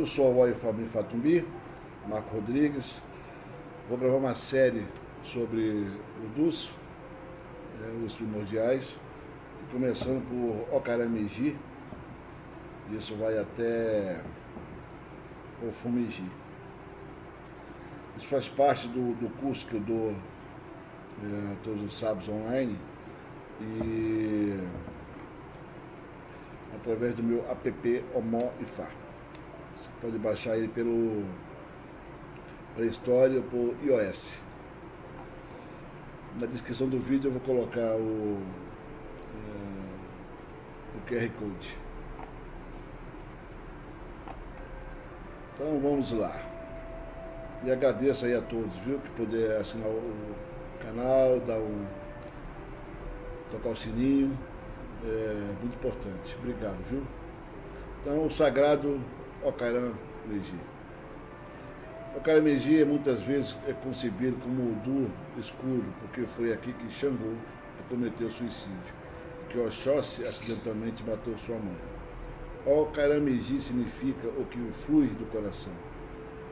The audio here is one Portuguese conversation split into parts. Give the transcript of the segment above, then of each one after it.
Eu sou o Fábio Fatumbi, Marco Rodrigues. Vou gravar uma série sobre o DUS, os primordiais, começando por Okaramiji. Isso vai até o Fumiji. Isso faz parte do curso que eu dou todos os sábados online e através do meu app Omó Ifá. Você pode baixar ele pelo Play Store ou por iOS. Na descrição do vídeo eu vou colocar o QR Code. Então vamos lá. E agradeço aí a todos, viu, que puder assinar o canal, tocar o sininho. É muito importante. Obrigado, viu? Então, o sagrado Okaramiji. Okaramiji muitas vezes é concebido como o Odu escuro, porque foi aqui que Xangô cometeu suicídio, que Oxóssi acidentalmente matou sua mãe. Okaramiji significa o que flui do coração.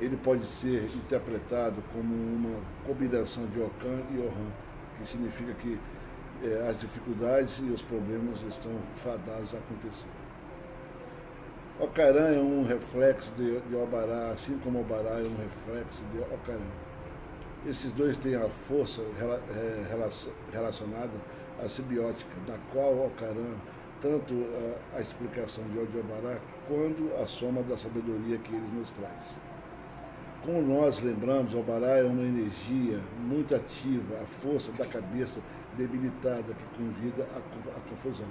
Ele pode ser interpretado como uma combinação de Okan e Ohan, que significa que as dificuldades e os problemas estão fadados a acontecer. Okaram é um reflexo de Obará, assim como Obará é um reflexo de Okaram. Esses dois têm a força relacionada à simbiótica, na qual Okaram, tanto a explicação de Obará, quanto a soma da sabedoria que ele nos traz. Como nós lembramos, Obará é uma energia muito ativa, a força da cabeça debilitada que convida à confusão.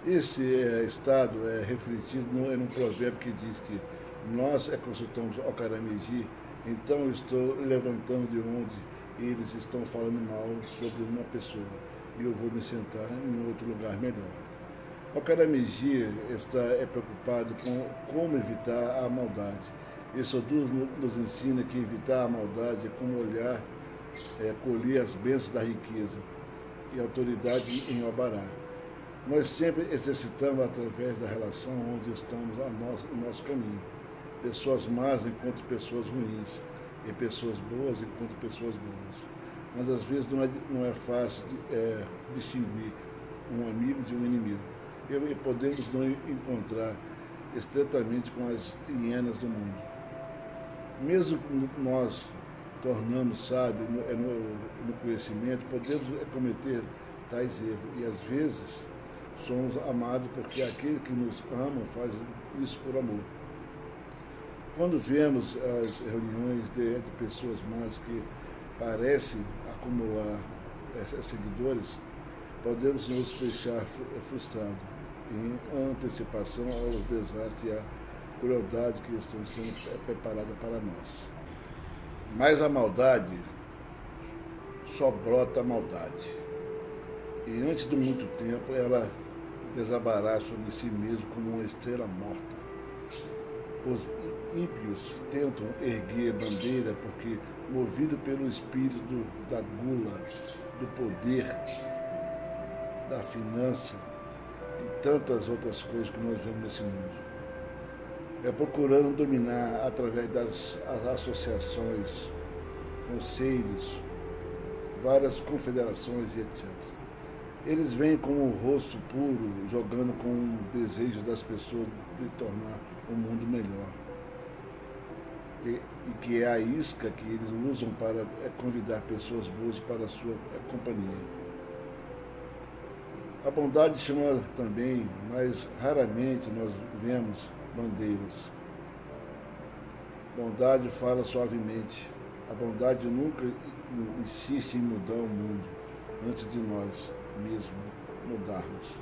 Esse estado é refletido num provérbio que diz que nós consultamos Okaramiji, então eu estou levantando de onde eles estão falando mal sobre uma pessoa e eu vou me sentar em outro lugar melhor. Okaramiji é preocupado com como evitar a maldade. Esse Odu nos ensina que evitar a maldade é como olhar, colher as bênçãos da riqueza e autoridade em Obará. Nós sempre exercitamos através da relação onde estamos no nosso caminho. Pessoas más encontram pessoas ruins, e pessoas boas encontram pessoas boas. Mas às vezes não é fácil distinguir um amigo de um inimigo. E podemos não encontrar estreitamente com as hienas do mundo. Mesmo nós tornando sábio no conhecimento, podemos cometer tais erros. E às vezes somos amados porque aquele que nos ama faz isso por amor. Quando vemos as reuniões de pessoas más que parecem acumular seguidores, podemos nos deixar frustrados em antecipação ao desastre e à crueldade que estão sendo preparadas para nós. Mas a maldade só brota a maldade. E antes de muito tempo ela desabará sobre si mesmo como uma estrela morta. Os ímpios tentam erguer bandeira porque, movido pelo espírito da gula, do poder, da finança e tantas outras coisas que nós vemos nesse mundo, procurando dominar através das associações, conselhos, várias confederações e etc. Eles vêm com o rosto puro, jogando com o desejo das pessoas de tornar o mundo melhor. E que é a isca que eles usam para convidar pessoas boas para a sua companhia. A bondade chama também, mas raramente nós vemos bandeiras. Bondade fala suavemente. A bondade nunca insiste em mudar o mundo antes de nós mesmo mudarmos.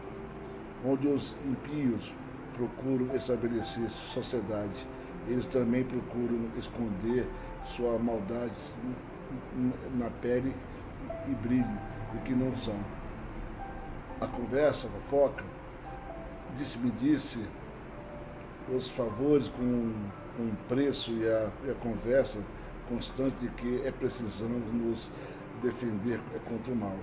Onde os impios procuram estabelecer sociedade, eles também procuram esconder sua maldade na pele e brilho do que não são. A conversa, a fofoca, disse-me-disse, os favores com o preço e a conversa constante de que precisamos nos defender contra o mal,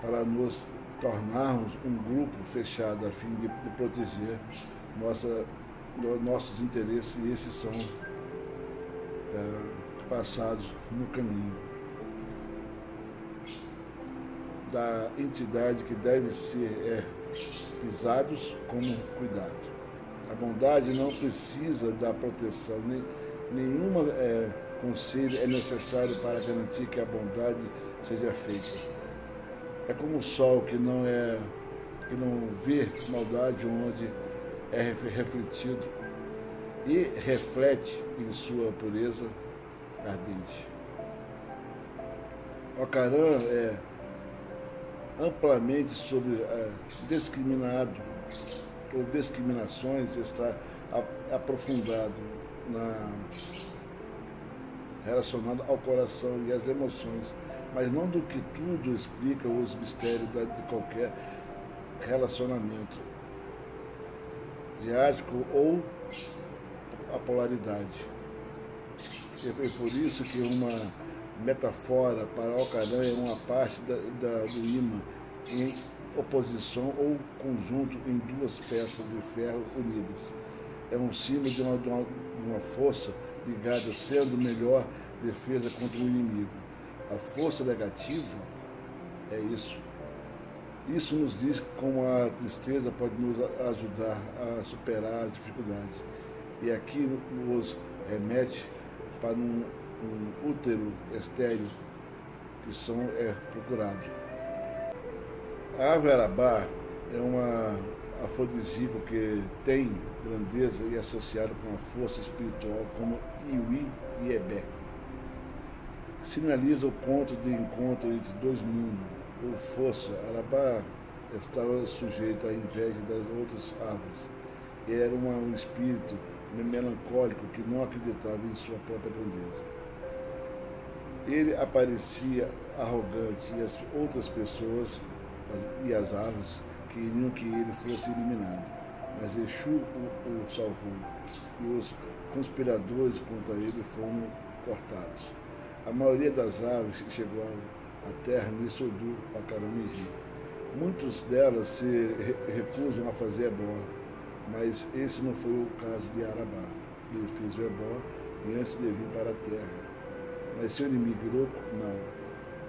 para nos tornarmos um grupo fechado a fim de proteger nossos interesses, e esses são passados no caminho da entidade que deve ser pisados como cuidado. A bondade não precisa da proteção, nenhuma conselho é necessário para garantir que a bondade seja feita. É como o sol que não vê maldade onde é refletido e reflete em sua pureza ardente. Ocaran é amplamente sobre discriminado ou discriminações, está aprofundado relacionado ao coração e às emoções, mas não do que tudo explica os mistérios de qualquer relacionamento diático ou a polaridade. É por isso que uma metáfora para Ocaran é uma parte do imã em oposição ou conjunto em duas peças de ferro unidas. É um símbolo de uma força ligada, sendo melhor defesa contra o inimigo. A força negativa é isso. Isso nos diz como a tristeza pode nos ajudar a superar as dificuldades. E aqui nos remete para um útero estéril que são procurados. A ave arabá é uma afrodisíaco que tem grandeza e associado com a força espiritual como Iwi e Ebé. Sinaliza o ponto de encontro entre dois mundos, ou força. Arabá estava sujeito à inveja das outras aves. E era um espírito melancólico que não acreditava em sua própria grandeza. Ele aparecia arrogante e as outras pessoas e as aves queriam que ele fosse eliminado. Mas Exu o salvou e os conspiradores contra ele foram cortados. A maioria das aves que chegou à terra nesse Odu, Ocaran-Migi. Muitas delas se recusam a fazer ebó, mas esse não foi o caso de Arabá. Ele fez o ebó e antes de vir para a terra. Mas seu inimigo Iroco, não,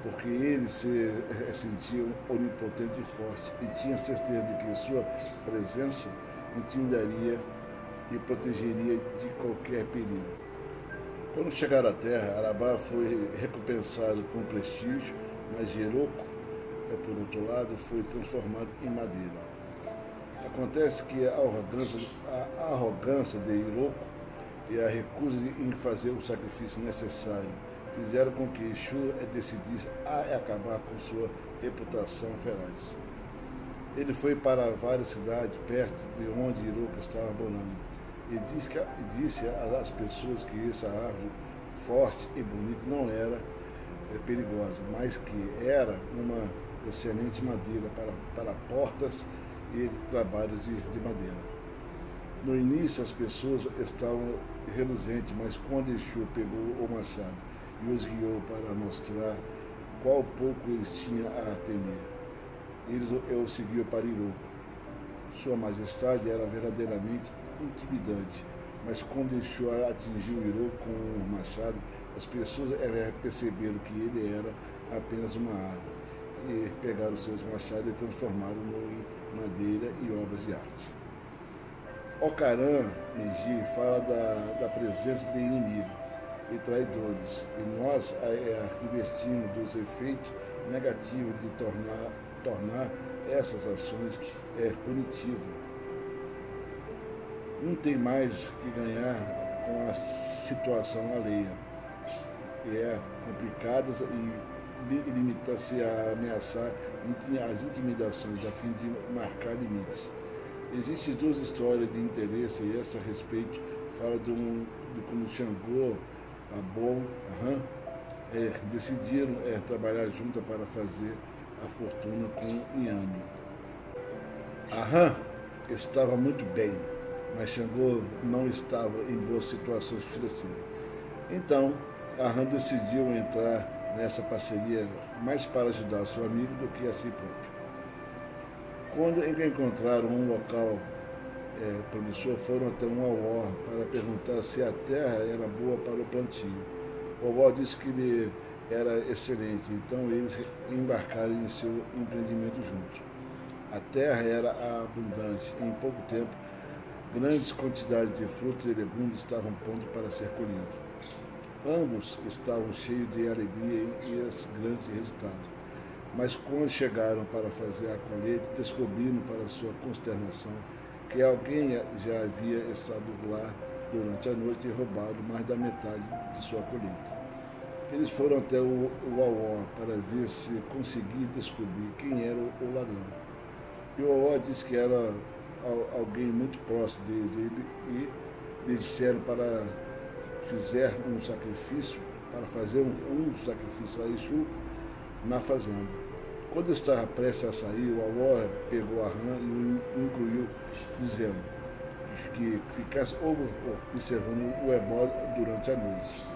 porque ele se sentia onipotente e forte e tinha certeza de que sua presença intimidaria e protegeria de qualquer perigo. Quando chegaram à terra, Arabá foi recompensado com prestígio, mas Iroco, por outro lado, foi transformado em madeira. Acontece que a arrogância de Iroco e a recusa em fazer o sacrifício necessário fizeram com que Exu decidisse acabar com sua reputação feroz. Ele foi para várias cidades perto de onde Iroco estava morando e disse às pessoas que essa árvore forte e bonita não era perigosa, mas que era uma excelente madeira para portas e trabalhos de madeira. No início as pessoas estavam reluzentes, mas quando Exu pegou o machado e os guiou para mostrar qual pouco eles tinham a temer, eles o seguiam para Iroco. Sua majestade era verdadeiramente intimidante, mas quando Exu atingiu Iroco com o machado, as pessoas perceberam que ele era apenas uma árvore e pegaram seus machados e transformaram-no em madeira e obras de arte. Ocaran-Migi fala da presença de inimigos e traidores, e nós advertimos dos efeitos negativos de tornar essas ações punitivas. Não tem mais que ganhar com a situação alheia, que complicadas e limita-se a ameaçar as intimidações a fim de marcar limites. Existem duas histórias de interesse e essa a respeito fala de como Xangô, Abon, Aham, decidiram trabalhar juntos para fazer a fortuna com Inhame. Aham estava muito bem, mas Xangô não estava em boas situações financeiras. Então, Aham decidiu entrar nessa parceria mais para ajudar seu amigo do que a si próprio. Quando encontraram um local promissor foram até um Auó para perguntar se a terra era boa para o plantio. O Auó disse que ele era excelente, então eles embarcaram em seu empreendimento juntos. A terra era abundante e em pouco tempo grandes quantidades de frutos e legumes estavam prontos para ser colhidos. Ambos estavam cheios de alegria e esse grande resultado. Mas quando chegaram para fazer a colheita, descobriram para sua consternação que alguém já havia estado lá durante a noite e roubado mais da metade de sua colheita. Eles foram até o Auó para ver se conseguiam descobrir quem era o ladrão. E o Auó disse que era alguém muito próximo deles e lhe disseram para fazer um sacrifício, um sacrifício a Exu na fazenda. Quando estava prestes a sair, o Auó pegou a rã e o incluiu, dizendo que ficasse observando o ebó durante a noite.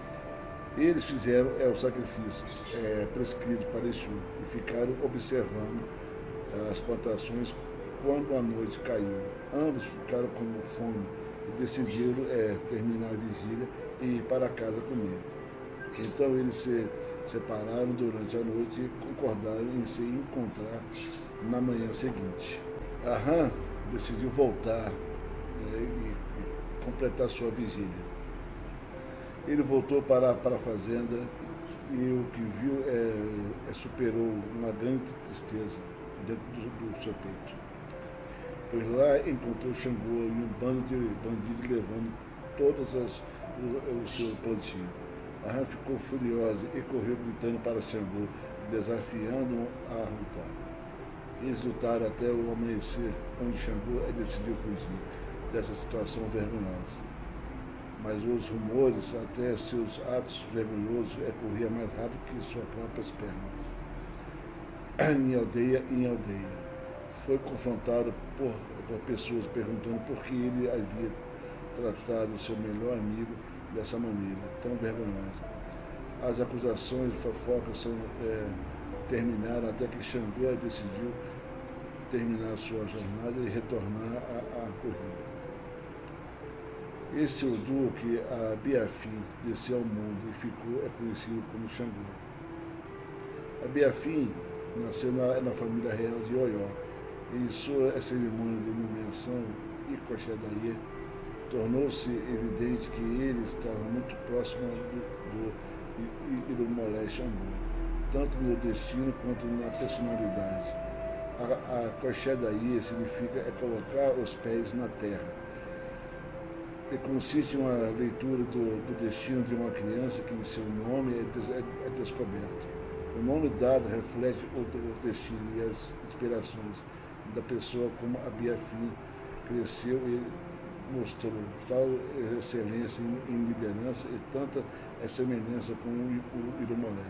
Eles fizeram o sacrifício prescrito para Exu e ficaram observando as plantações quando a noite caiu. Ambos ficaram com fome e decidiram terminar a vigília e ir para casa comer. Então eles se separaram durante a noite e concordaram em se encontrar na manhã seguinte. A rã decidiu voltar e completar sua vigília. Ele voltou para a fazenda e o que viu superou uma grande tristeza dentro do seu peito. Pois lá encontrou Xangô e um bando de bandidos levando todos o seu plantio. A rã ficou furiosa e correu gritando para Xangô, desafiando-o a lutar. Eles lutaram até o amanhecer, onde Xangô decidiu fugir dessa situação vergonhosa. Mas os rumores, até seus atos vergonhosos, corriam mais rápido que suas próprias pernas. Em aldeia em aldeia. Foi confrontado por pessoas perguntando por que ele havia tratado o seu melhor amigo dessa maneira, tão vergonhosa. As acusações e fofocas terminaram até que Xangô decidiu terminar sua jornada e retornar à corrida. Esse Odu que a Biafim desceu ao mundo e ficou conhecido como Xangô. A Biafim nasceu na família real de Oió. Em sua cerimônia de nomeação e Coxedaí, tornou-se evidente que ele estava muito próximo do Irumolé Xangô, tanto no destino quanto na personalidade. A Coxedaí significa colocar os pés na terra. E consiste em uma leitura do destino de uma criança que em seu nome é descoberto. O nome dado reflete o destino e as inspirações da pessoa como a Biafim cresceu e mostrou tal excelência em liderança e tanta semelhança com o Irumolé.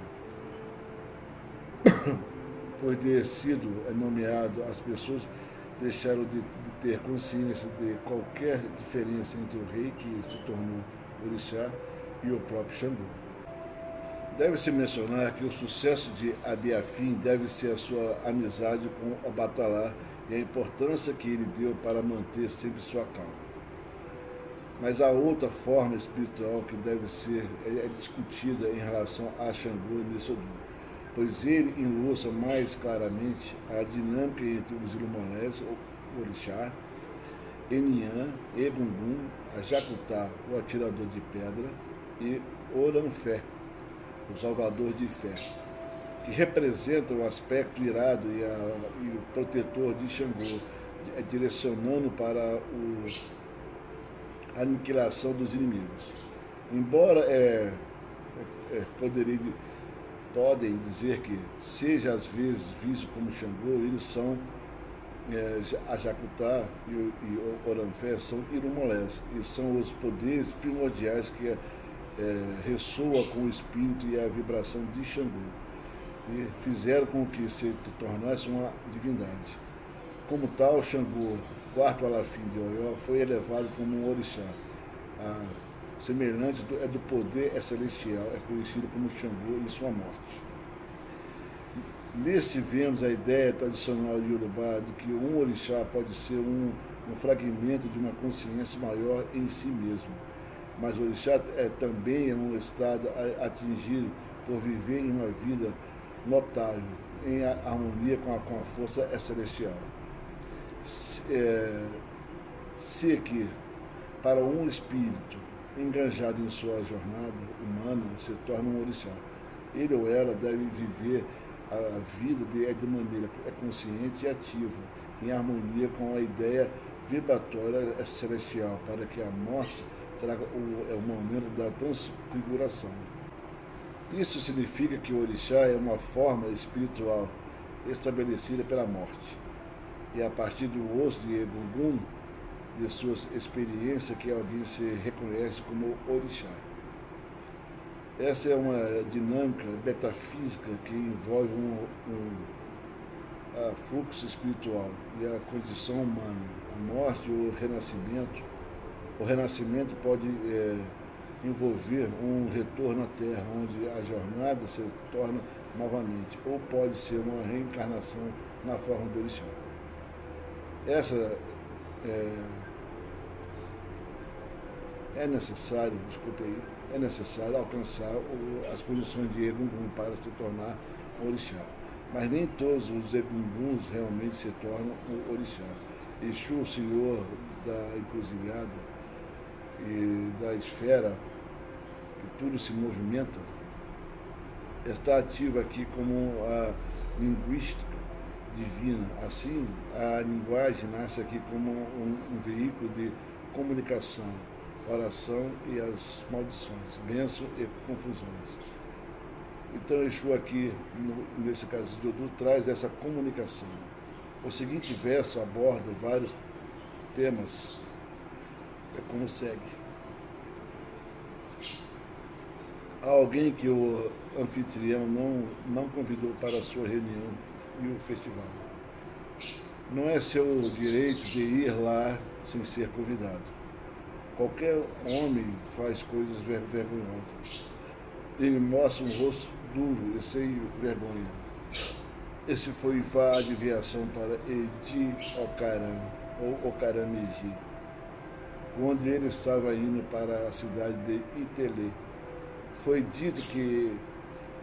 Por ter sido nomeado, as pessoas deixaram de ter consciência de qualquer diferença entre o rei, que se tornou orixá, e o próprio Xangô. Deve-se mencionar que o sucesso de Abiafim deve ser a sua amizade com Obatalá e a importância que ele deu para manter sempre sua calma. Mas há outra forma espiritual que deve ser discutida em relação a Xangô e Nesodum, pois ele ilustra mais claramente a dinâmica entre os Ilumolés, o orixá, Enian, Egungun, a Jacutá, o atirador de pedra, e Oranfé, o salvador de fé, que representa o aspecto irado e o protetor de Xangô, direcionando para a aniquilação dos inimigos. Embora podem dizer que seja às vezes visto como Xangô, eles são a Jacutá e o Oranfé são Irumolés, e são os poderes primordiais que ressoa com o espírito e a vibração de Xangô, e fizeram com que se tornasse uma divindade. Como tal, Xangô, quarto alafim de Oió, foi elevado como um orixá. Semelhante do poder celestial, é conhecido como Xangô e sua morte. Nesse vemos a ideia tradicional de Yorubá de que um orixá pode ser um um fragmento de uma consciência maior em si mesmo. Mas o orixá também é um estado atingido por viver em uma vida notável, em harmonia com a força celestial. Se que, para um espírito enganjado em sua jornada humana, se torna um orixá, ele ou ela deve viver a vida de maneira consciente e ativa, em harmonia com a ideia vibratória celestial, para que a morte traga o momento da transfiguração. Isso significa que o orixá é uma forma espiritual estabelecida pela morte. E a partir do osso de Egungun, de suas experiências, que alguém se reconhece como orixá. Essa é uma dinâmica metafísica que envolve a fluxo espiritual e a condição humana, a morte ou o renascimento. O renascimento pode envolver um retorno à Terra, onde a jornada se torna novamente, ou pode ser uma reencarnação na forma do orixá. É necessário alcançar as condições de Egungun para se tornar um orixá. Mas nem todos os Egunguns realmente se tornam um orixá. Exu, o senhor da encruzilhada e da esfera, que tudo se movimenta, está ativo aqui como a linguística divina. Assim, a linguagem nasce aqui como um veículo de comunicação, oração e as maldições, bênçãos e confusões. Então, Exu aqui, nesse caso de Odu, traz essa comunicação. O seguinte verso aborda vários temas, como segue. Há alguém que o anfitrião não convidou para a sua reunião e o festival. Não é seu direito de ir lá sem ser convidado. Qualquer homem faz coisas vergonhosas. Ele mostra um rosto duro e sem vergonha. Esse foi a adivinhação para Edi Ocaram, ou Ocaramiji, quando ele estava indo para a cidade de Itelê. Foi dito que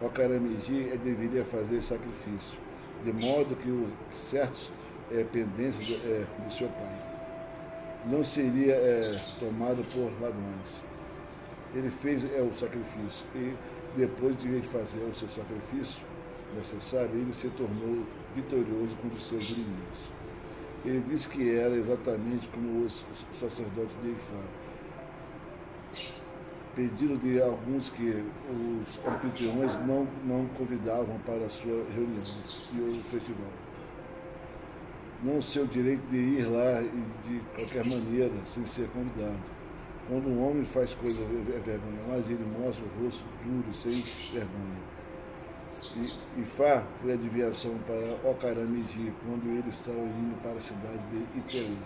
Ocaramiji deveria fazer sacrifício, de modo que os certos pendências de seu pai não seria tomado por ladrões. Ele fez o sacrifício e, depois de fazer o seu sacrifício necessário, ele se tornou vitorioso contra os seus inimigos. Ele disse que era exatamente como os sacerdotes de Ifá. Pedido de alguns que os anfitriões não convidavam para a sua reunião e o festival. Não seu direito de ir lá e de qualquer maneira, sem ser convidado. Quando um homem faz coisas vergonhosas, ele mostra o rosto duro e sem vergonha. Ifá foi a adivinhação para Ocaramiji, quando ele estava indo para a cidade de Itelê.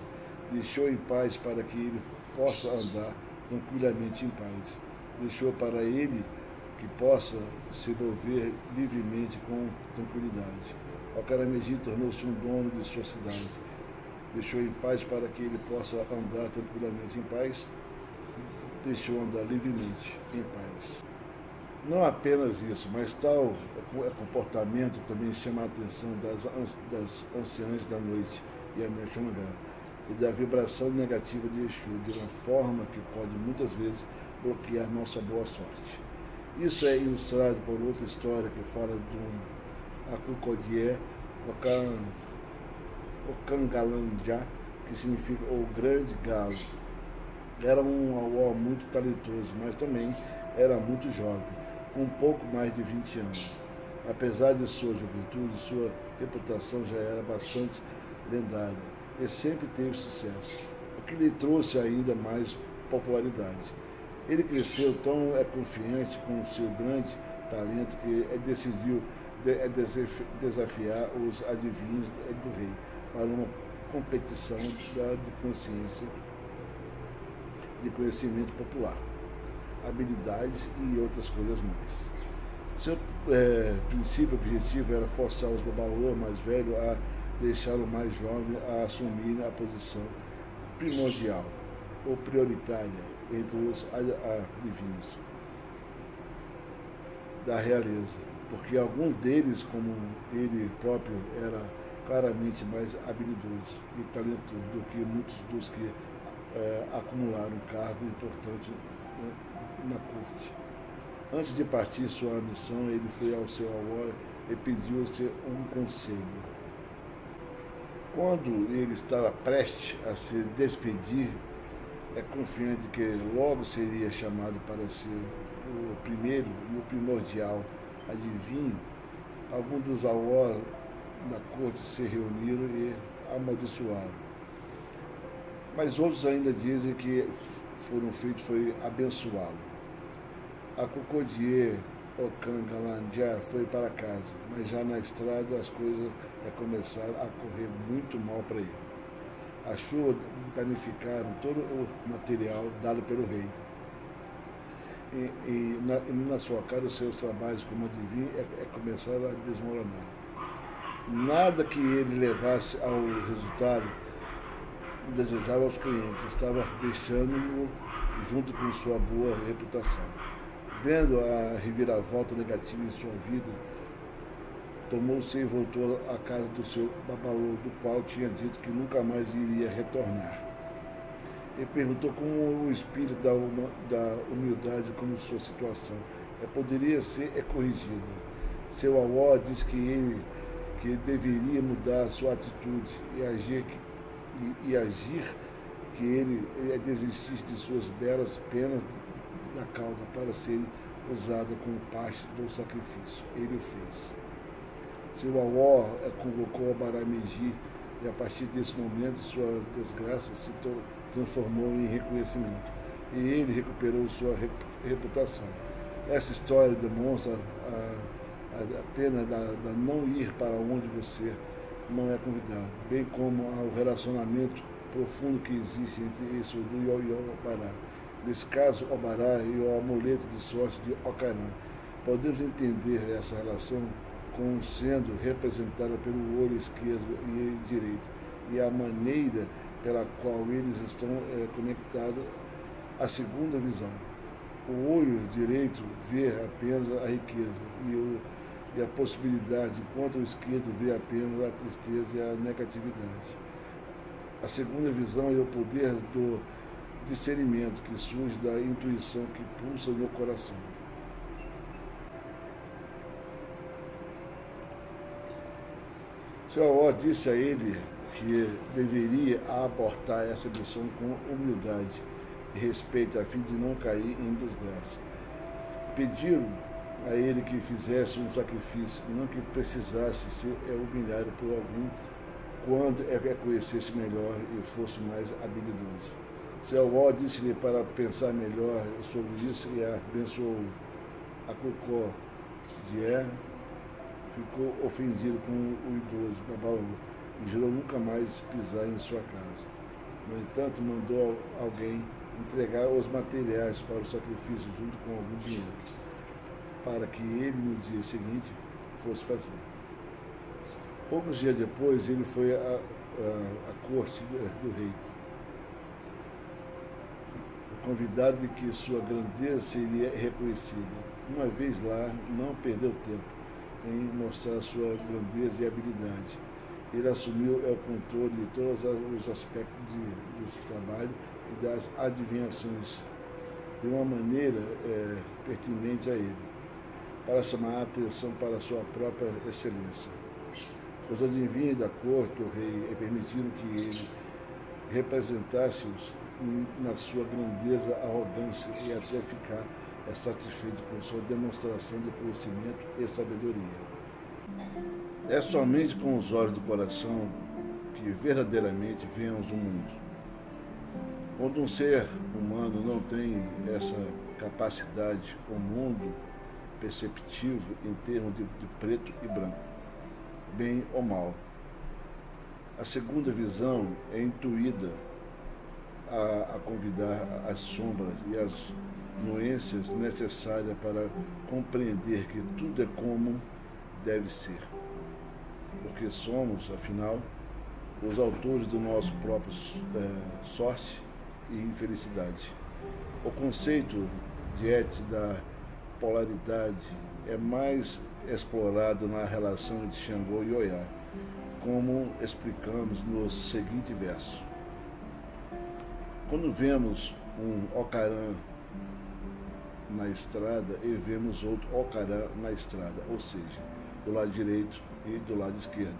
Deixou em paz para que ele possa andar tranquilamente em paz. Deixou para ele que possa se mover livremente com tranquilidade. Ocaramiji tornou-se um dono de sua cidade. Deixou em paz para que ele possa andar tranquilamente em paz. Deixou andar livremente em paz. Não apenas isso, mas tal comportamento também chama a atenção das anciãs da noite, Yamashongá, e da vibração negativa de Exu, de uma forma que pode muitas vezes bloquear nossa boa sorte. Isso é ilustrado por outra história que fala de um Akukodié Okangalanjá, que significa o grande galo. Era um auó muito talentoso, mas também era muito jovem, com um pouco mais de 20 anos. Apesar de sua juventude, sua reputação já era bastante lendária e sempre teve sucesso, o que lhe trouxe ainda mais popularidade. Ele cresceu tão confiante com o seu grande talento que decidiu desafiar os adivinhos do rei para uma competição de consciência, de conhecimento popular, habilidades e outras coisas mais. Seu princípio objetivo era forçar os babaô mais velhos a deixar o mais jovem a assumir a posição primordial ou prioritária entre os adivinhos da realeza, porque alguns deles, como ele próprio, era claramente mais habilidoso e talentoso do que muitos dos que acumularam um cargo importante, né, na corte. Antes de partir sua missão, ele foi ao seu avô e pediu-se um conselho. Quando ele estava prestes a se despedir, confiante de que logo seria chamado para ser o primeiro e o primordial adivinho, alguns dos avós da corte se reuniram e amaldiçoaram. Mas outros ainda dizem que foram feitos foi abençoá-lo. A Cocodier Ocangalandia foi para casa, mas já na estrada as coisas começaram a correr muito mal para ele. As chuvas danificaram todo o material dado pelo rei. E na sua casa, os seus trabalhos como adivinho começaram a desmoronar. Nada que ele levasse ao resultado desejava aos clientes, estava deixando-o junto com sua boa reputação. Vendo a reviravolta negativa em sua vida, tomou-se e voltou à casa do seu babalô, do qual tinha dito que nunca mais iria retornar. E perguntou como o espírito da humildade, como sua situação poderia ser corrigida. Seu avó disse que deveria mudar sua atitude e agir que ele desistisse de suas belas penas da cauda para serem usada como parte do sacrifício. Ele o fez. Seu avó convocou Obarameji e a partir desse momento sua desgraça se transformou em reconhecimento e ele recuperou sua reputação. Essa história demonstra a pena da não ir para onde você não é convidado, bem como o relacionamento profundo que existe entre isso do Ioiô Obará. Nesse caso, Obará e o amuleto de sorte de Ocaran. Podemos entender essa relação como sendo representada pelo olho esquerdo e direito e a maneira pela qual eles estão conectados à segunda visão. O olho direito vê apenas a riqueza e a possibilidade, enquanto o esquerdo vê apenas a tristeza e a negatividade. A segunda visão é o poder do discernimento que surge da intuição que pulsa no coração. Seu avô disse a ele que deveria abortar essa missão com humildade e respeito a fim de não cair em desgraça. Pediram a ele que fizesse um sacrifício, não que precisasse ser humilhado por algum quando conhecesse melhor e fosse mais habilidoso. Seu avô disse-lhe para pensar melhor sobre isso e abençoou a Cocó de ficou ofendido com o idoso Babaú e jurou nunca mais pisar em sua casa. No entanto, mandou alguém entregar os materiais para o sacrifício junto com algum dinheiro, para que ele, no dia seguinte, fosse fazer. Poucos dias depois, ele foi à corte do rei, convidado de que sua grandeza seria reconhecida. Uma vez lá, não perdeu tempo em mostrar sua grandeza e habilidade. Ele assumiu o controle de todos os aspectos do trabalho e das adivinhações de uma maneira pertinente a ele, para chamar a atenção para a sua própria excelência. Os adivinhos da corte do rei permitiram que ele representasse-os na sua grandeza, arrogância e até ficar satisfeito com sua demonstração de conhecimento e sabedoria. É somente com os olhos do coração que verdadeiramente vemos o mundo. Quando um ser humano não tem essa capacidade, o mundo perceptivo em termos de preto e branco, bem ou mal. A segunda visão é intuída a convidar as sombras e as nuances necessárias para compreender que tudo é como deve ser. Porque somos, afinal, os autores do nosso próprio sorte e infelicidade. O conceito de ética da polaridade é mais explorado na relação entre Xangô e Oiá, como explicamos no seguinte verso. Quando vemos um ocarã na estrada e vemos outro ocarã na estrada, ou seja, do lado direito e do lado esquerdo.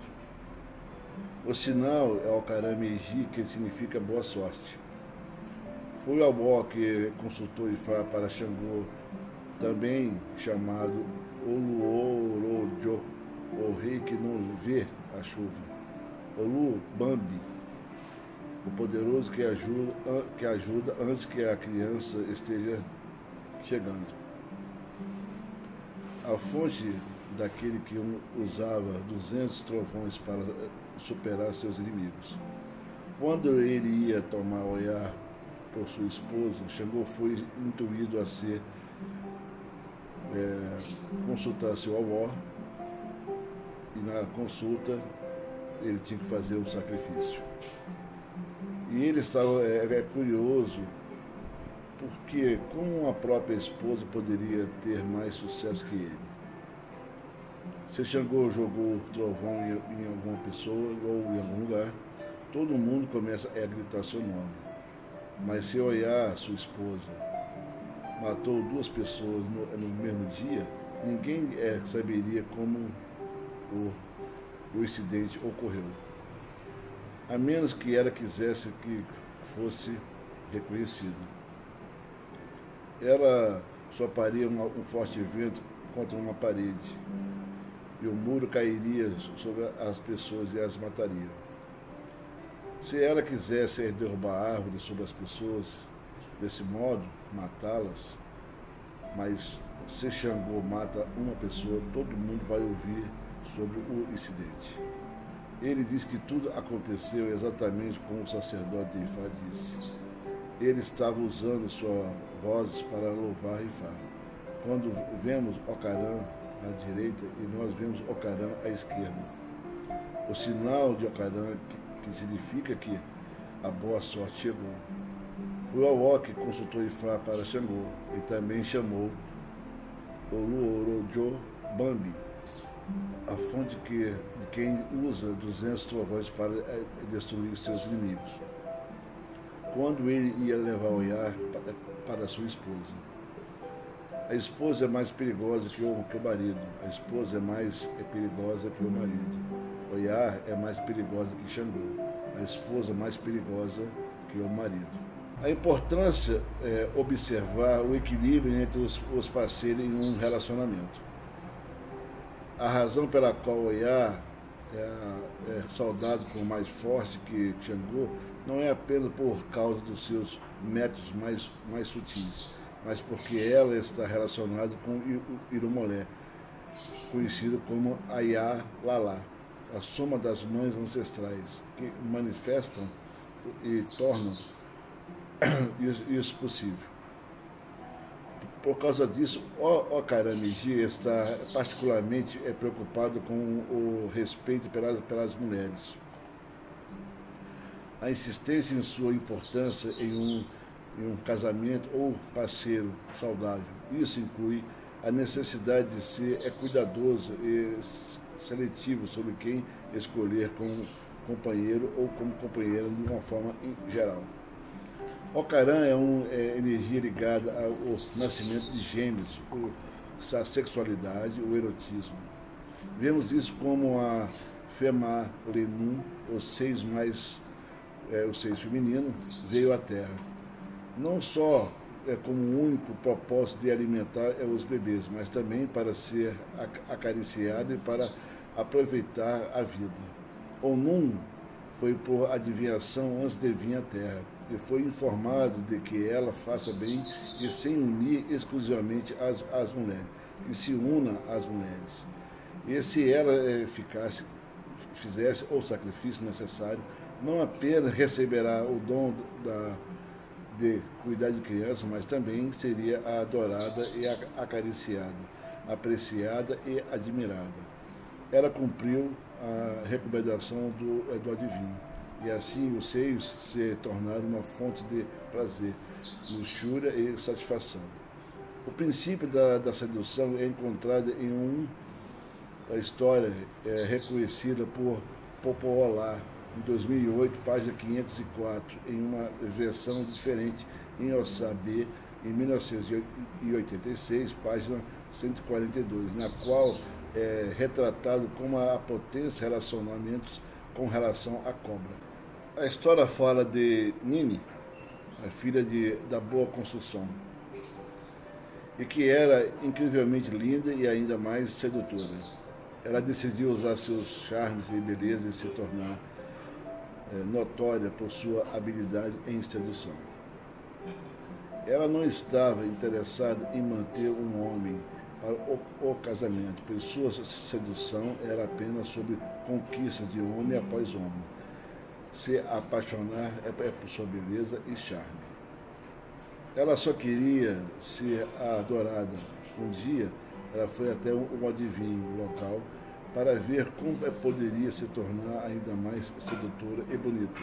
O sinal é ocarã meiji, que significa boa sorte. Foi o Obó que consultou Ifá para Xangô, também chamado Oluorojo, o rei que não vê a chuva. Olu Bambi, o poderoso que ajuda antes que a criança esteja chegando. A fonte daquele que usava 200 trovões para superar seus inimigos. Quando ele ia tomar Oiá por sua esposa, Xangô foi intuído a ser consultar seu avó, e na consulta ele tinha que fazer o sacrifício. E ele estava curioso porque como a própria esposa poderia ter mais sucesso que ele. Se Xangô jogou trovão em alguma pessoa ou em algum lugar, todo mundo começa a gritar seu nome. Mas se Oiá, sua esposa, matou 2 pessoas no mesmo dia, ninguém saberia como o incidente ocorreu, a menos que ela quisesse que fosse reconhecido. Ela sopraria um forte vento contra uma parede, e o muro cairia sobre as pessoas e as mataria. Se ela quisesse derrubar árvores sobre as pessoas, desse modo, matá-las, mas se Xangô mata uma pessoa, todo mundo vai ouvir sobre o incidente. Ele diz que tudo aconteceu exatamente como o sacerdote de Ifá disse. Ele estava usando suas vozes para louvar Ifá. Quando vemos Ocarã à direita e nós vemos Ocarã à esquerda. O sinal de Ocarã, que significa que a boa sorte chegou. Foi o Auó que consultou Ifá para Xangô e também chamou Oluorojo Bambi, a fonte de quem usa 200 trovões para destruir seus inimigos. Quando ele ia levar Oiá para sua esposa. A esposa é mais perigosa que o marido. A esposa é mais perigosa que o marido. Oiá é mais perigosa que Xangô. A esposa é mais perigosa que o marido. A importância é observar o equilíbrio entre os parceiros em um relacionamento. A razão pela qual Oiá é saudado como mais forte que Xangô não é apenas por causa dos seus métodos mais sutis, mas porque ela está relacionada com Irumolé, conhecido como Ayá Lalá, a soma das mães ancestrais, que manifestam e tornam isso possível. Por causa disso, o Ocarã Meiji está particularmente preocupado com o respeito pelas mulheres. A insistência em sua importância em um casamento ou parceiro saudável. Isso inclui a necessidade de ser cuidadoso e seletivo sobre quem escolher como companheiro ou como companheira de uma forma geral. Ocarã é uma energia ligada ao nascimento de Gêmeos, a sexualidade, o erotismo. Vemos isso como a Fema Lenum, o seis feminino, veio à Terra. Não só como o único propósito de alimentar os bebês, mas também para ser acariciado e para aproveitar a vida. Onum foi por adivinhação antes de vir à Terra, e foi informado de que ela faça bem e sem unir exclusivamente as mulheres, e se una às mulheres. E se ela fizesse o sacrifício necessário, não apenas receberá o dom de cuidar de criança, mas também seria adorada e acariciada, apreciada e admirada. Ela cumpriu a recomendação do adivinho. E assim os seios se tornaram uma fonte de prazer, luxúria e satisfação. O princípio da sedução é encontrado em uma história reconhecida por Popular, em 2008, página 504, em uma versão diferente em Ossá B, em 1986, página 142, na qual é retratado como a potência relacionamentos com relação à cobra. A história fala de Nini, a filha da boa construção, e que era incrivelmente linda e ainda mais sedutora. Ela decidiu usar seus charmes e beleza e se tornar notória por sua habilidade em sedução. Ela não estava interessada em manter um homem para o casamento, pois sua sedução era apenas sobre conquista de homem após homem. Se apaixonar é por sua beleza e charme. Ela só queria ser adorada. Um dia, ela foi até um adivinho local para ver como poderia se tornar ainda mais sedutora e bonita.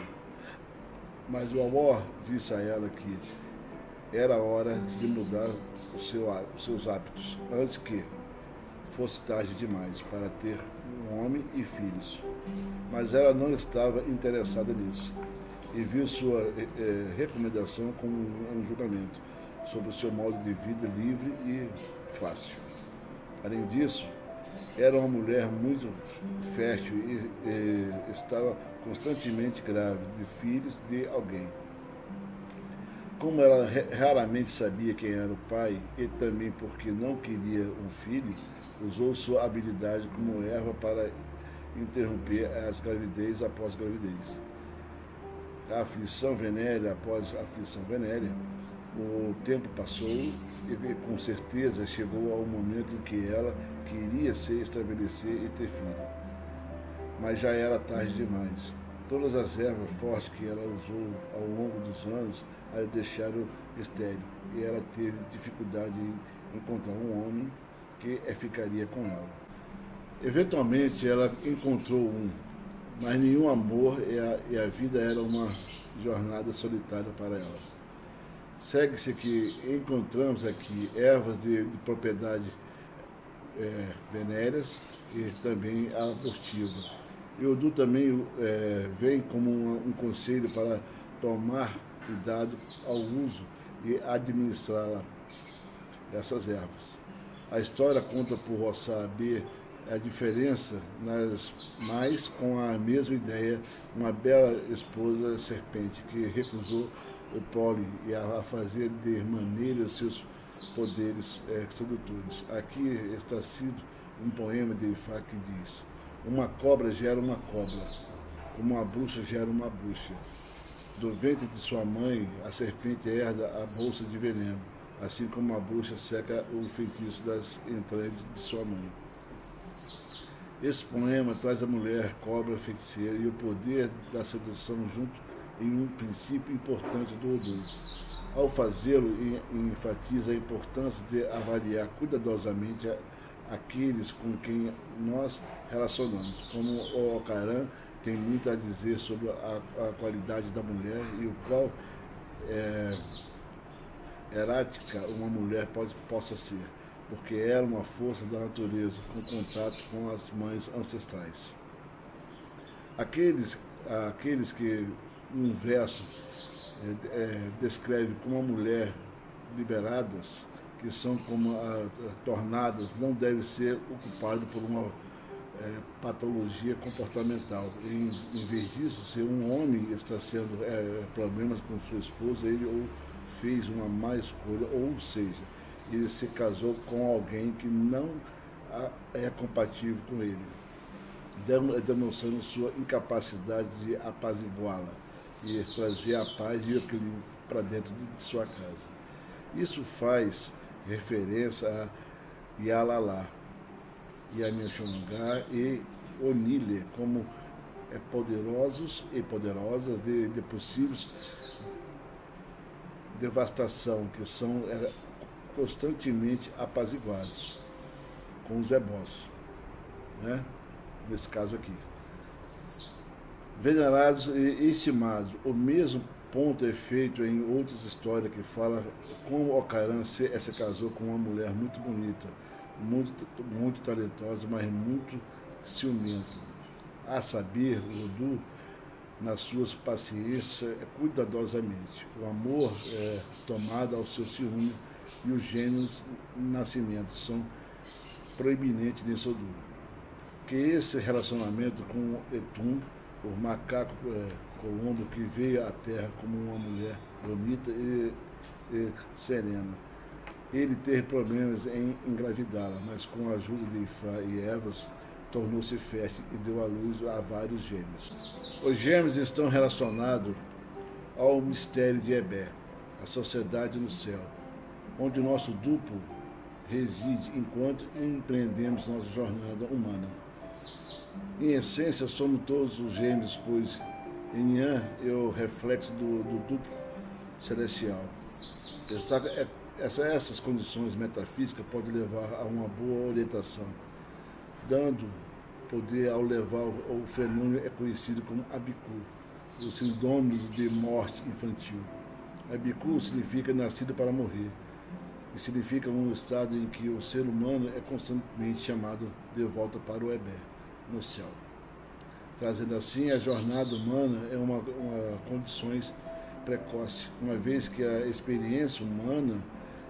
Mas o amor disse a ela que era hora de mudar os seus hábitos, antes que fosse tarde demais para ter um homem e filhos. Mas ela não estava interessada nisso e viu sua recomendação como um julgamento sobre o seu modo de vida livre e fácil. Além disso, era uma mulher muito fértil e estava constantemente grávida de filhos de alguém. Como ela raramente sabia quem era o pai e também porque não queria um filho, usou sua habilidade como erva para interromper as gravidez após gravidez. A aflição venérea após a aflição venérea, o tempo passou e com certeza chegou ao momento em que ela queria se estabelecer e ter filho. Mas já era tarde demais. Todas as ervas fortes que ela usou ao longo dos anos a deixaram estéril e ela teve dificuldade em encontrar um homem que ficaria com ela. Eventualmente ela encontrou um, mas nenhum amor e a vida era uma jornada solitária para ela. Segue-se que encontramos aqui ervas de propriedade venéreas e também abortiva. E o Odu também vem como um conselho para tomar cuidado ao uso e administrar essas ervas. A história conta por Ossá B a diferença, mas com a mesma ideia, uma bela esposa serpente que recusou o prole e a fazer de maneira seus poderes sedutores. Aqui está sido um poema de Ifá que diz: uma cobra gera uma cobra, como uma bruxa gera uma bruxa. Do ventre de sua mãe, a serpente herda a bolsa de veneno, assim como a bruxa seca o feitiço das entranhas de sua mãe. Esse poema traz a mulher cobra feiticeira e o poder da sedução junto em um princípio importante do Odu. Ao fazê-lo, enfatiza a importância de avaliar cuidadosamente aqueles com quem nós relacionamos. Como o Ocaran tem muito a dizer sobre a qualidade da mulher e o qual erática uma mulher possa ser, porque ela é uma força da natureza com contato com as mães ancestrais. Aqueles que um verso descreve como uma mulher liberadas, que são como tornadas, não deve ser ocupado por uma patologia comportamental. Em vez disso, se um homem está tendo problemas com sua esposa, ele ou fez uma má escolha, ou seja, ele se casou com alguém que não é compatível com ele, demonstrando sua incapacidade de apaziguá-la e trazer a paz e o equilíbrio para dentro de sua casa. Isso faz referência a Yalalá, Yamixongá e Onile como poderosos e poderosas de possíveis devastação, que são constantemente apaziguados com os ebós, né? nesse caso aqui. Venerados e estimados, o mesmo ponto é feito em outras histórias que falam como Ocaran se casou com uma mulher muito bonita, muito talentosa, mas muito ciumenta. A saber, Odu, nas suas paciências, cuidadosamente. O amor é tomado ao seu ciúme e os gênios nascimentos são proeminentes nesse Odu. Que esse relacionamento com Etum, o macaco colombo que veio à Terra como uma mulher bonita e serena, ele teve problemas em engravidá-la, mas com a ajuda de Ifá e Evas, tornou-se fértil e deu à luz a vários gêmeos. Os gêmeos estão relacionados ao mistério de Ebé, a sociedade no céu, onde o nosso duplo reside enquanto empreendemos nossa jornada humana. Em essência, somos todos os gêmeos, pois Inhã é o reflexo do duplo celestial. Essas condições metafísicas podem levar a uma boa orientação, dando poder ao levar o fenômeno é conhecido como Abiku, o sindrome de morte infantil. Abiku significa nascido para morrer, e significa um estado em que o ser humano é constantemente chamado de volta para o Ebé, no céu. Trazendo assim, a jornada humana é uma condições precoce, uma vez que a experiência humana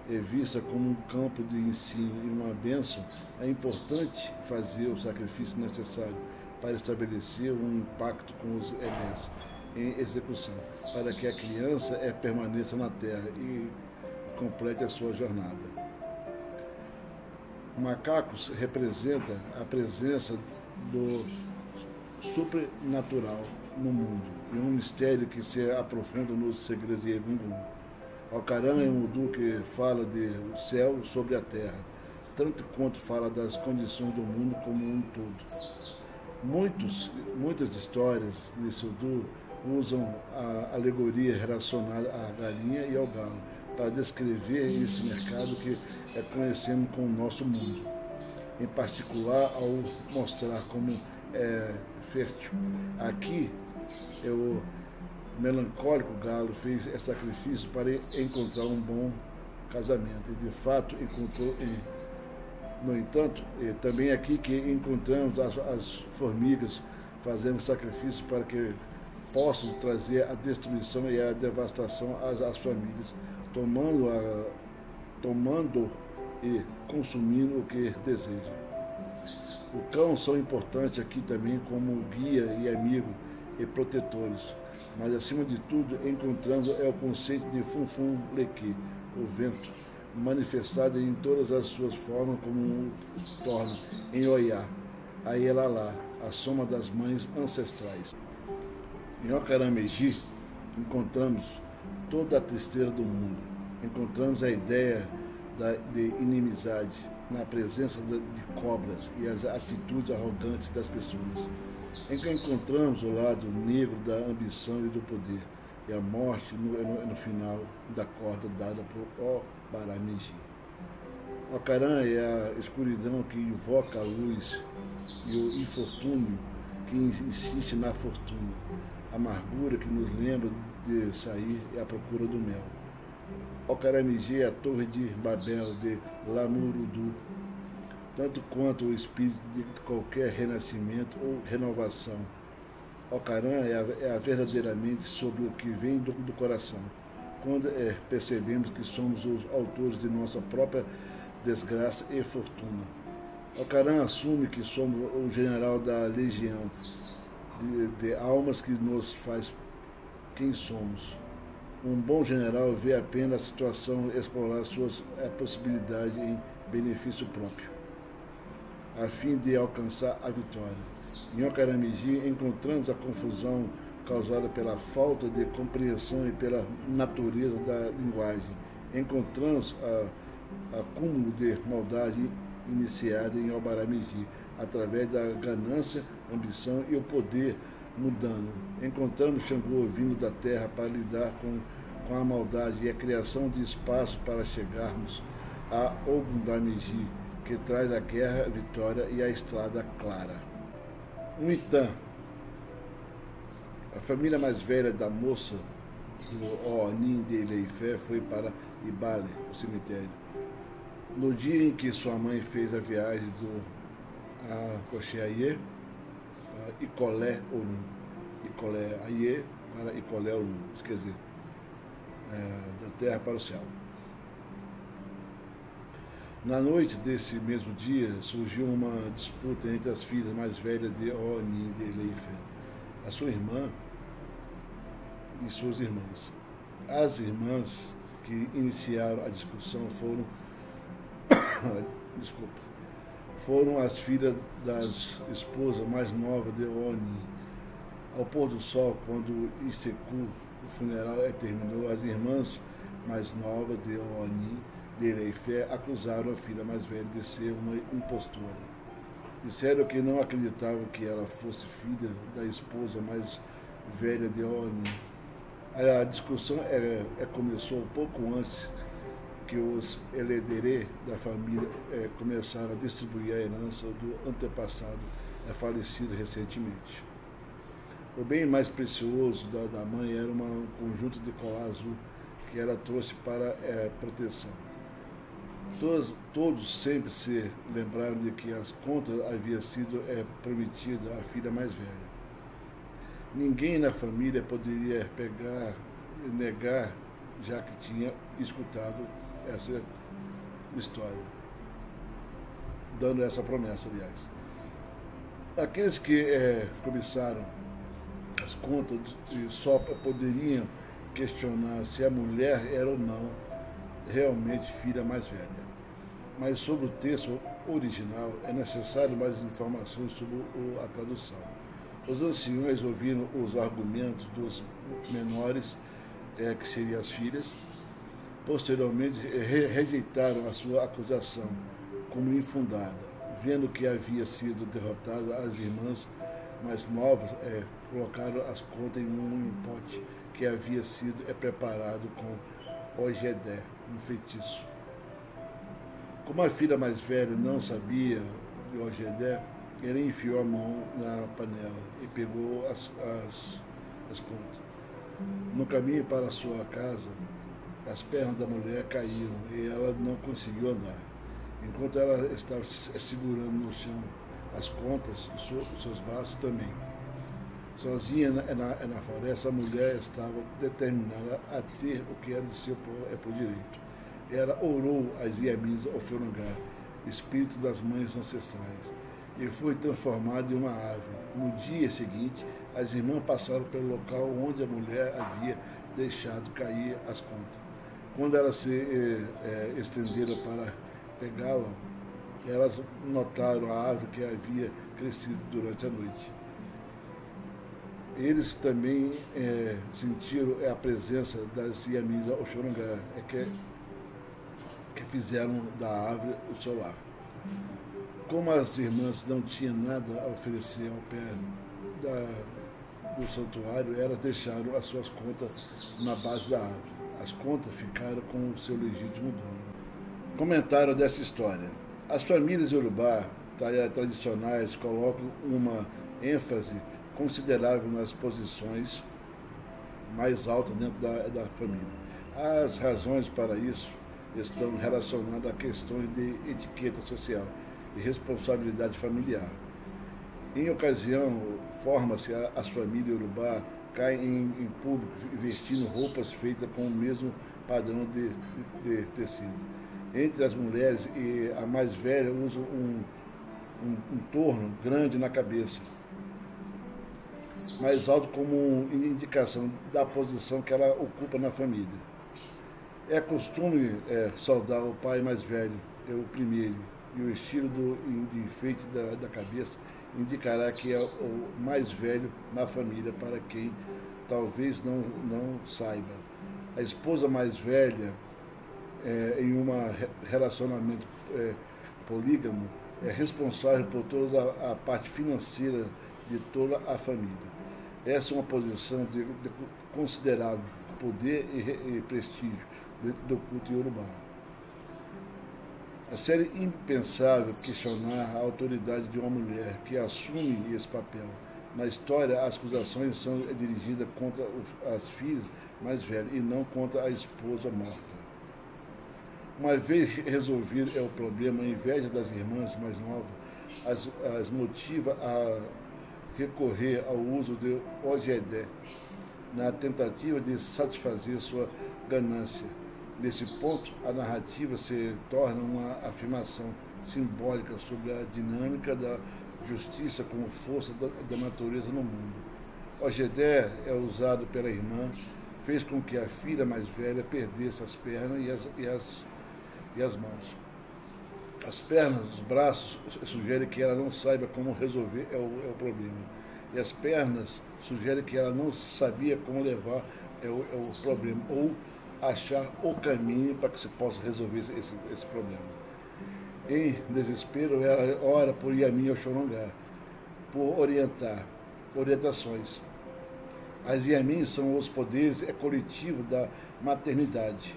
é vista como um campo de ensino e uma bênção, é importante fazer o sacrifício necessário para estabelecer um impacto com os Ebés em execução, para que a criança permaneça na Terra e complete a sua jornada. Macacos representa a presença do supernatural no mundo e um mistério que se aprofunda nos segredos de Egungun. Ocaran é um Odu que fala do céu sobre a terra, tanto quanto fala das condições do mundo como um todo. Muitas histórias desse Odu usam a alegoria relacionada à galinha e ao galo para descrever esse mercado que conhecemos com o nosso mundo, em particular ao mostrar como é fértil. Aqui é o melancólico galo fez esse sacrifício para encontrar um bom casamento e de fato encontrou. No entanto, também aqui que encontramos as formigas fazendo sacrifício para que possam trazer a destruição e a devastação às famílias, tomando e consumindo o que desejam. O cão são importantes aqui também como guia e amigo e protetores, mas acima de tudo encontrando o conceito de Funfun Leki, o vento, manifestado em todas as suas formas como um torna em Oiá, a Elalá, a soma das mães ancestrais. Em Ocaran Meji encontramos toda a tristeza do mundo, encontramos a ideia de inimizade, na presença de cobras e as atitudes arrogantes das pessoas. Em que encontramos o lado negro da ambição e do poder, e a morte no final da corda dada por Obaramiji. Ocaran é a escuridão que invoca a luz e o infortúnio que insiste na fortuna, a amargura que nos lembra de sair à procura do mel. Ocaramiji é a torre de Babel de Lamurudu, tanto quanto o espírito de qualquer renascimento ou renovação. Ocaran é verdadeiramente sobre o que vem do coração, quando percebemos que somos os autores de nossa própria desgraça e fortuna. Ocaran assume que somos o general da legião de almas que nos faz quem somos. Um bom general vê apenas a situação explorar suas possibilidades em benefício próprio, a fim de alcançar a vitória. Em Ocaramiji encontramos a confusão causada pela falta de compreensão e pela natureza da linguagem. Encontramos acúmulo de maldade iniciada em Obaramiji, através da ganância, ambição e o poder mudando. Encontramos Xangô vindo da terra para lidar com a maldade e a criação de espaço para chegarmos a Ogundamiji, que traz a guerra, a vitória e a estrada clara. No entanto, a família mais velha da moça do Oonin de Ileifé foi para Ibale, o cemitério. No dia em que sua mãe fez a viagem do Koché-Aie a Ikolé-Orun, Ikolé-Aie para Ikolé-Orun, esqueci, da terra para o céu. Na noite desse mesmo dia, surgiu uma disputa entre as filhas mais velhas de Oonin de Ileifé, a sua irmã e suas irmãs. As irmãs que iniciaram a discussão foram as filhas das esposas mais novas de Oonin. Ao pôr do sol, quando Iseku, o funeral terminou, as irmãs mais novas de Oonin de Ileifé acusaram a filha mais velha de ser uma impostora. Disseram que não acreditavam que ela fosse filha da esposa mais velha de Oonin. A discussão começou pouco antes que os Elederê da família começaram a distribuir a herança do antepassado falecido recentemente. O bem mais precioso da mãe era um conjunto de colar azul que ela trouxe para proteção. Todos sempre se lembraram de que as contas haviam sido prometidas à filha mais velha. Ninguém na família poderia negar, já que tinha escutado essa história, dando essa promessa, aliás. Aqueles que começaram as contas só poderiam questionar se a mulher era ou não realmente filha mais velha. Mas sobre o texto original é necessário mais informações sobre a tradução. Os anciões ouviram os argumentos dos menores, que seriam as filhas. Posteriormente, rejeitaram a sua acusação como infundada, vendo que havia sido derrotada. As irmãs mais novas colocaram as contas em um pote que havia sido preparado com Ogedé, um feitiço. Como a filha mais velha não sabia de Ogedé, ele enfiou a mão na panela e pegou as contas. No caminho para a sua casa, as pernas da mulher caíram e ela não conseguiu andar. Enquanto ela estava segurando no chão as contas, os seus braços também. Sozinha na floresta, a mulher estava determinada a ter o que era de seu por direito. Ela orou as Iemis ao Xorongá, espírito das mães ancestrais, e foi transformada em uma ave. No dia seguinte, as irmãs passaram pelo local onde a mulher havia deixado cair as contas. Quando elas se estenderam para pegá-la, elas notaram a ave que havia crescido durante a noite. Eles também sentiram a presença das Iemis ao Xorongá, que fizeram da árvore o seu lar. Como as irmãs não tinham nada a oferecer ao pé do santuário, elas deixaram as suas contas na base da árvore. As contas ficaram com o seu legítimo dono. Comentário dessa história. As famílias Yorubá tradicionais colocam uma ênfase considerável nas posições mais altas dentro da família. As razões para isso estão relacionadas a questões de etiqueta social e responsabilidade familiar. Em ocasião, forma-se as famílias Yorubá caem em público vestindo roupas feitas com o mesmo padrão de tecido. Entre as mulheres, a mais velha usa um torno grande na cabeça, mais alto como indicação da posição que ela ocupa na família. É costume saudar o pai mais velho, o primeiro, e o estilo de enfeite da cabeça indicará que é o mais velho na família, para quem talvez não saiba. A esposa mais velha, em um relacionamento polígamo, é responsável por toda a parte financeira de toda a família. Essa é uma posição de considerável poder e prestígio dentro do culto iorubá. Seria impensável questionar a autoridade de uma mulher que assume esse papel. Na história, as acusações são dirigidas contra as filhas mais velhas e não contra a esposa morta. Uma vez resolvido o problema, a inveja das irmãs mais novas as motiva a recorrer ao uso de Ogedé, na tentativa de satisfazer sua ganância. Nesse ponto, a narrativa se torna uma afirmação simbólica sobre a dinâmica da justiça como força da natureza no mundo. Ogedé é usado pela irmã, fez com que a filha mais velha perdesse as pernas e as mãos. As pernas, os braços, sugerem que ela não saiba como resolver o problema. E as pernas sugerem que ela não sabia como levar o problema, ou achar o caminho para que se possa resolver esse problema. Em desespero, ela ora por Yamin Oxorongá, por orientações. As Yamins são os poderes coletivos da maternidade.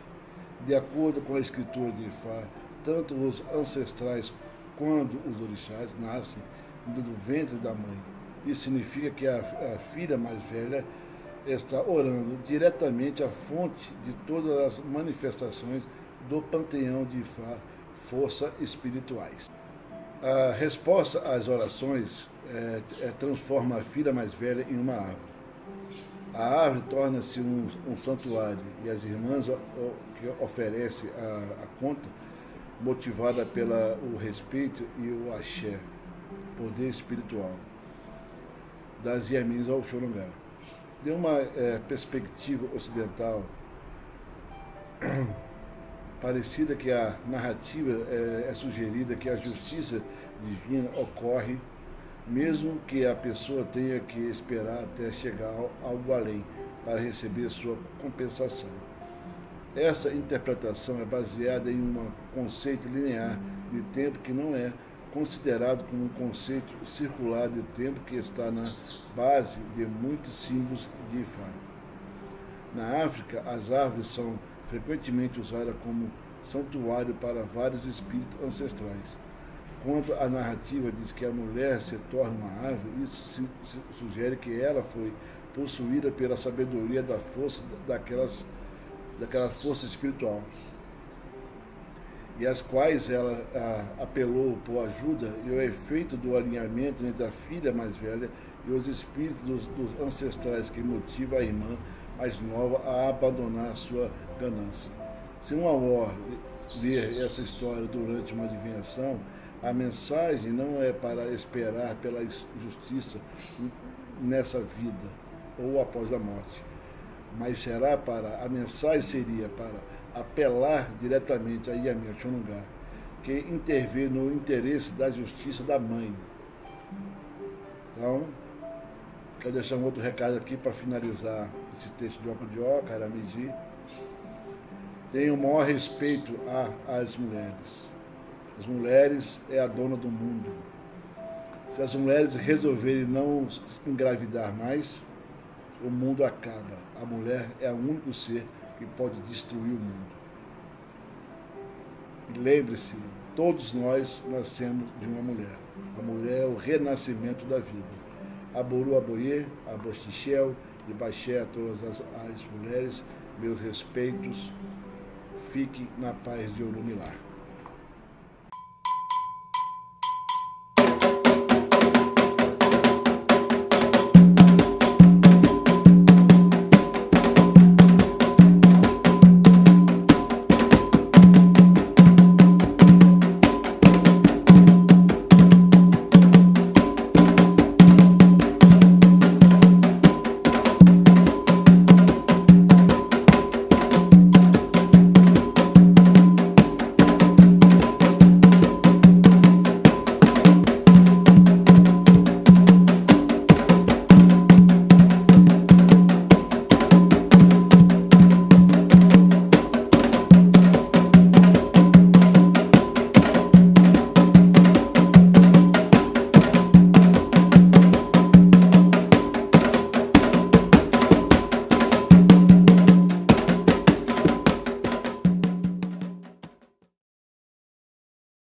De acordo com a escritura de Ifá, tanto os ancestrais quanto os orixás nascem do ventre da mãe. Isso significa que a filha mais velha está orando diretamente à fonte de todas as manifestações do panteão de Ifá, forças espirituais. A resposta às orações transforma a filha mais velha em uma árvore. A árvore torna-se um santuário e as irmãs que oferecem a conta, motivada pelo respeito e o axé, poder espiritual, das Yamins ao Oxorongá. De uma perspectiva ocidental, parecida que a narrativa é sugerida que a justiça divina ocorre mesmo que a pessoa tenha que esperar até chegar algo além para receber sua compensação. Essa interpretação é baseada em um conceito linear de tempo que não é considerado como um conceito circular de tempo que está na base de muitos símbolos de Ifá. Na África, as árvores são frequentemente usadas como santuário para vários espíritos ancestrais. Quando a narrativa diz que a mulher se torna uma árvore, isso sugere que ela foi possuída pela sabedoria da força daquela força espiritual, e às quais ela apelou por ajuda, e o efeito do alinhamento entre a filha mais velha e os espíritos dos ancestrais que motiva a irmã mais nova a abandonar a sua ganância. Se um Awor ler essa história durante uma adivinhação, a mensagem não é para esperar pela justiça nessa vida ou após a morte, mas a mensagem seria para apelar diretamente a Yamin Oxorongá, que intervém no interesse da justiça da mãe. Então, quero deixar um outro recado aqui para finalizar esse texto de Okudjó, Karamiji. Tenho o maior respeito às mulheres. As mulheres é a dona do mundo. Se as mulheres resolverem não engravidar mais, o mundo acaba. A mulher é o único ser que pode destruir o mundo. E lembre-se, todos nós nascemos de uma mulher. A mulher é o renascimento da vida. Aboru Aboye, Aboxichel e Baxé a todas as mulheres, meus respeitos. Fique na paz de Orunmilá.